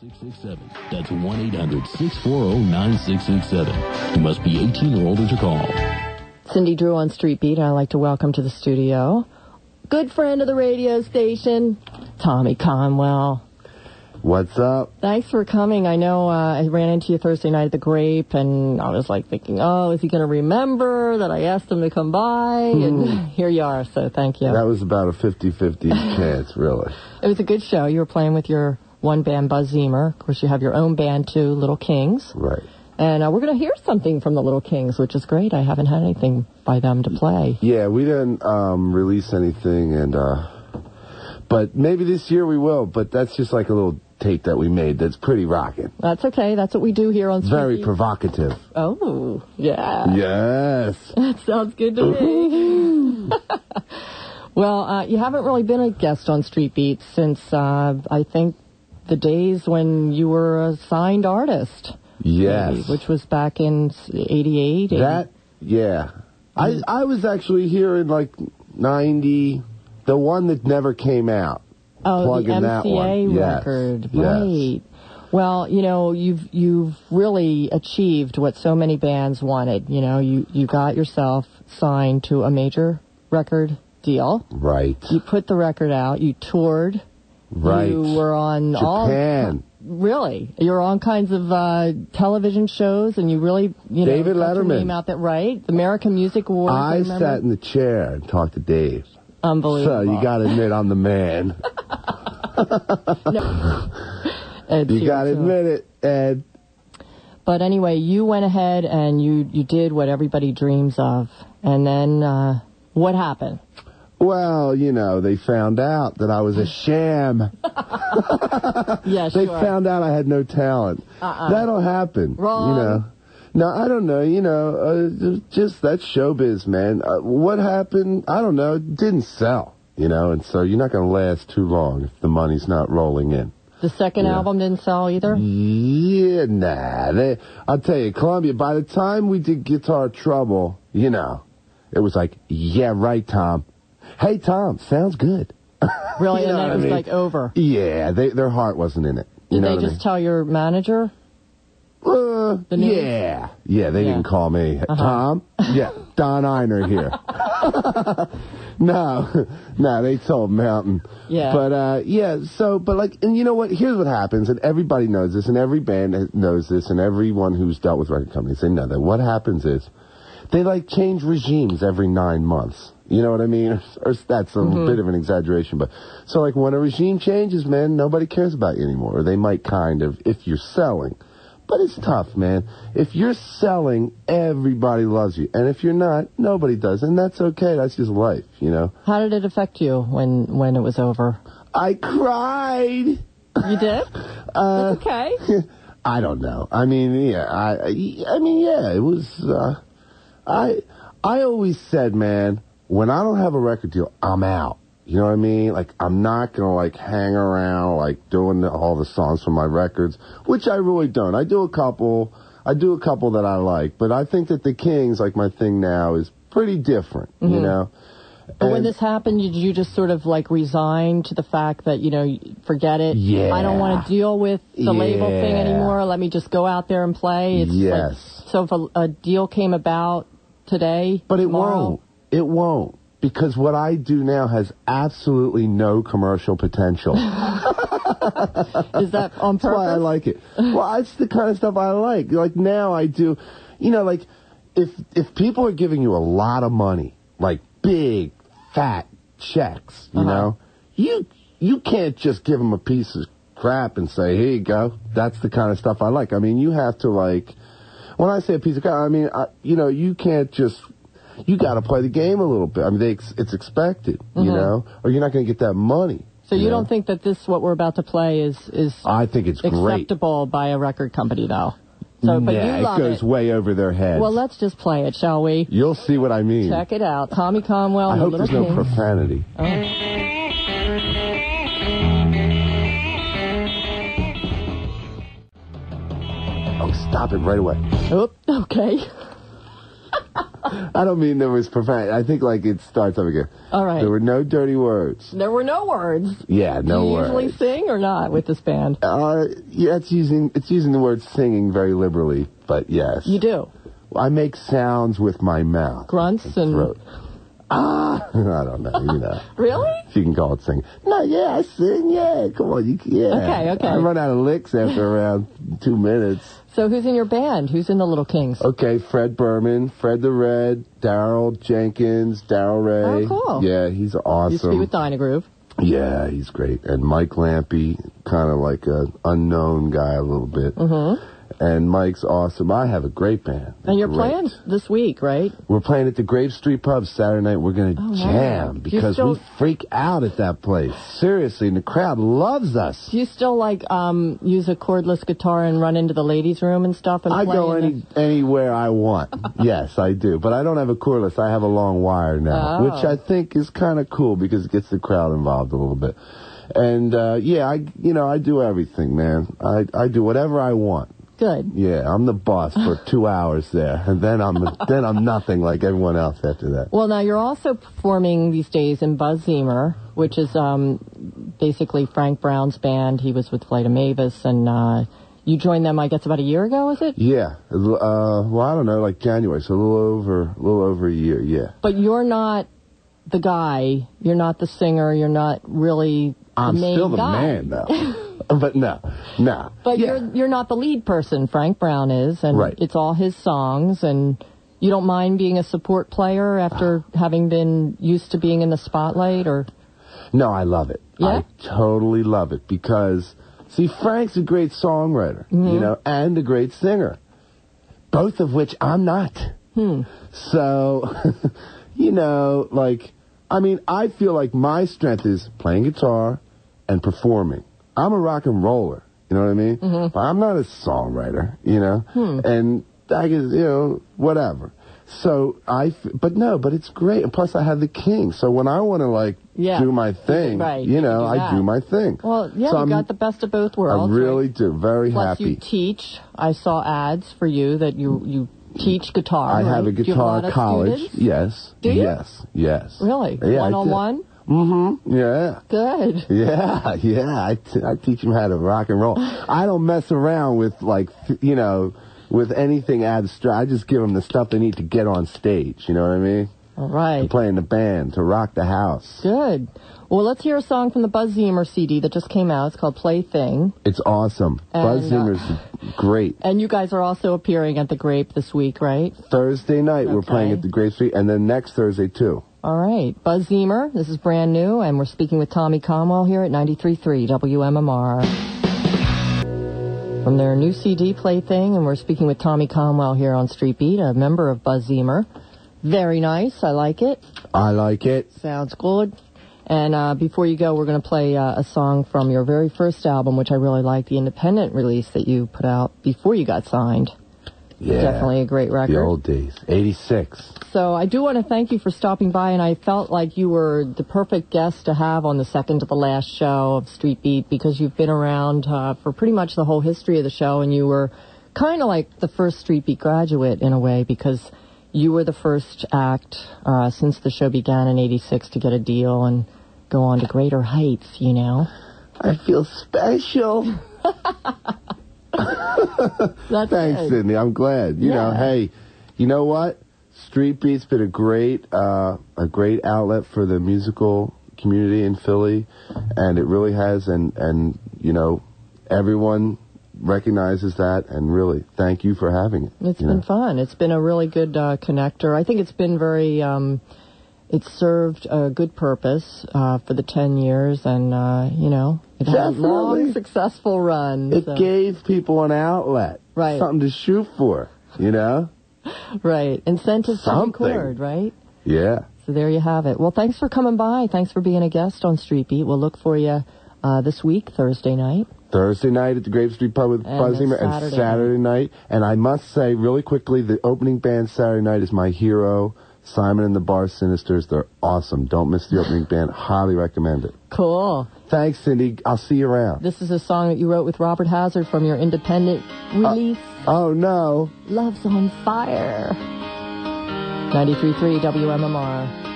9667. That's 1-800-640-9667. You must be 18 or older to call. Cyndy Drue on Street Beat, and I'd like to welcome to the studio good friend of the radio station, Tommy Conwell. What's up? Thanks for coming. I know I ran into you Thursday night at the Grape, and I was like thinking, oh, is he going to remember that I asked him to come by? And here you are, so thank you. That was about a 50-50 chance, really. It was a good show. You were playing with your one band, Buzz Zeemer. Of course, you have your own band, too, Little Kings. Right. And we're going to hear something from the Little Kings, which is great. I haven't had anything by them to play. Yeah, we didn't release anything, and but maybe this year we will. But that's just like a little tape that we made that's pretty rocking. That's okay. That's what we do here on Street Very Beat. Provocative. Oh, yeah. Yes. That sounds good to me. Well, you haven't really been a guest on Street Beat since, I think, the days when you were a signed artist. Yes. Maybe, which was back in 88. That, yeah. I was actually here in, like, 90, the one that never came out. Oh, the MCA record. Yes. Right. Well, you know, you've really achieved what so many bands wanted. You know, you got yourself signed to a major record deal. Right. You put the record out. You toured. Right. You were on Japan. Really? You were on kinds of television shows, and you really, David got your Letterman. name out there, right? The American Music Awards. I sat in the chair and talked to Dave. Unbelievable. So you got to admit I'm the man. You got to admit it, Ed. But anyway, you went ahead and you did what everybody dreams of. And then what happened? Well, they found out that I was a sham. Yeah, They sure. found out I had no talent. That'll happen. Wrong. No, I don't know. Just that's showbiz, man. What happened? I don't know. It didn't sell, and so you're not going to last too long if the money's not rolling in. The second album didn't sell either? Yeah, nah. I'll tell you, Columbia, by the time we did Guitar Trouble, it was like, yeah, right, Tom. Hey, Tom, sounds good. Really? And then it was like over? Yeah, their heart wasn't in it. Did they just tell your manager? Yeah, they didn't call me. Tom? Yeah, Don Einer here. No, they told Mountain. Yeah. But, and you know what? Here's what happens, and everybody knows this, and every band knows this, and everyone who's dealt with record companies, they know that. What happens is they, change regimes every 9 months. You know what I mean? Or that's a bit of an exaggeration, but so when a regime changes, man, nobody cares about you anymore. Or they might kind of if you're selling. But it's tough, man. If you're selling, everybody loves you. And if you're not, nobody does. And that's okay. That's just life, How did it affect you when it was over? I cried. You did? That's okay. I don't know. I mean, yeah. It was, I always said, man, when I don't have a record deal, I'm out. You know what I mean? I'm not going to, hang around, doing all the songs from my records, which I really don't. I do a couple that I like, but I think that the Kings, my thing now, is pretty different, But when this happened, did you just sort of, resign to the fact that, forget it? Yeah. I don't want to deal with the label thing anymore. Let me just go out there and play. Yes. So if a deal came about today, but tomorrow, it won't. Because what I do now has absolutely no commercial potential. Is that on purpose? That's why I like it. Well, it's the kind of stuff I like. Now I do, if people are giving you a lot of money, big, fat checks, you can't just give them a piece of crap and say, here you go. That's the kind of stuff I like. I mean, you have to, when I say a piece of crap, I mean, you can't just... You got to play the game a little bit. I mean, it's expected, or you're not going to get that money. So you don't think that what we're about to play is I think it's acceptable great. by a record company, though? So, but you love it goes way over their heads. Well, let's just play it, shall we? You'll see what I mean. Check it out. Tommy Conwell. I hope there's no profanity. Oh, stop it right away. Oh, okay. I don't mean there was profanity. I think, like, it starts up again. All right. There were no dirty words. There were no words. Yeah, no words. Do you usually sing or not with this band? Yeah, it's using the word singing very liberally, but yes. You do? I make sounds with my mouth. Grunts and... throat. I don't know, you know. Really? If you can call it singing. No, yeah, I sing, yeah. Come on, yeah. Okay. I run out of licks after around 2 minutes. So who's in your band? Who's in the Little Kings? Okay, Fred Berman, Fred the Red, Daryl Jenkins, Daryl Ray. Oh, cool. Yeah, he's awesome. Used to be with Dynagroove. Yeah, he's great. And Mike Lampy, kind of like an unknown guy a little bit. Mm-hmm. And Mike's awesome. I have a great band. And you're playing this week, right? We're playing at the Grave Street Pub Saturday night. We're going to jam because we freak out at that place. Seriously, and the crowd loves us. Do you still, like, use a cordless guitar and run into the ladies' room and stuff? And I go anywhere I want. Yes, I do. But I don't have a cordless. I have a long wire now, which I think is kind of cool because it gets the crowd involved a little bit. And, I do everything, man. I do whatever I want. Good. Yeah, I'm the boss for 2 hours there, and then I'm nothing like everyone else after that. Well, now you're also performing these days in Buzz Zeemer, which is basically Frank Brown's band. He was with Flight of Mavis, and you joined them, I guess, about a year ago, is it? Yeah. Well, I don't know, like January, so a little over a year. Yeah. But you're not the guy. You're not the singer. You're not really the main guy. I'm still the man, though. But no. But you're not the lead person. Frank Brown is, and It's all his songs, and you don't mind being a support player after having been used to being in the spotlight, or? No, I love it. Yeah? I totally love it because, see, Frank's a great songwriter, and a great singer, both of which I'm not. So, I feel like my strength is playing guitar and performing. I'm a rock and roller, you know what I mean? Mm-hmm. But I'm not a songwriter, and I guess, whatever. So but it's great. And plus I have the King. So when I want to do my thing, I do my thing. Well, yeah, so you got the best of both worlds. I really do. Very plus happy. You teach. I saw ads for you that you teach guitar. I have a guitar college. Students? Yes. Do you? Yes. Really? Yeah, one-on-one? Mm-hmm. Yeah. Good. Yeah. I teach them how to rock and roll. I don't mess around with, with anything abstract. I just give them the stuff they need to get on stage. You know what I mean? All right. To play in the band, to rock the house. Good. Well, let's hear a song from the Buzz Zeemer CD that just came out. It's called Plaything. It's awesome. Buzz Zeemer's great. And you guys are also appearing at the Grape this week, right? Thursday night we're playing at the Grape Street, and then next Thursday, too. All right. Buzz Zeemer, this is brand new, and we're speaking with Tommy Conwell here at 93.3 WMMR. From their new CD, Plaything, and we're speaking with Tommy Conwell here on Street Beat, a member of Buzz Zeemer. Very nice. I like it. I like it. Sounds good. And before you go, we're going to play a song from your very first album, which I really like, the independent release that you put out before you got signed. Yeah. Definitely a great record. The old days. 86. So I do want to thank you for stopping by, and I felt like you were the perfect guest to have on the second to the last show of Street Beat because you've been around for pretty much the whole history of the show, and you were kind of like the first Street Beat graduate in a way because you were the first act since the show began in 86 to get a deal and go on to greater heights, I feel special. Thanks, Cyndy. I'm glad. You know, hey, you know what? Street Beat's been a great outlet for the musical community in Philly, and it really has. And everyone recognizes that, and really, thank you for having it. It's been fun. It's been a really good connector. I think it's been very. It served a good purpose for the 10 years, and, it had a long, successful run. It gave people an outlet. Right. Something to shoot for, Right. Incentives to record, right? Yeah. So there you have it. Well, thanks for coming by. Thanks for being a guest on Street Beat. We'll look for you this week, Thursday night. Thursday night at the Grape Street Pub with Buzz Zeemer, and Saturday night. And I must say, really quickly, the opening band Saturday night is my hero, Simon and the Bar Sinisters. They're awesome. Don't miss the opening band. Highly recommend it. Cool. Thanks, Cyndy. I'll see you around. This is a song that you wrote with Robert Hazard from your independent release. Oh, no. Love's on Fire. 93.3 WMMR.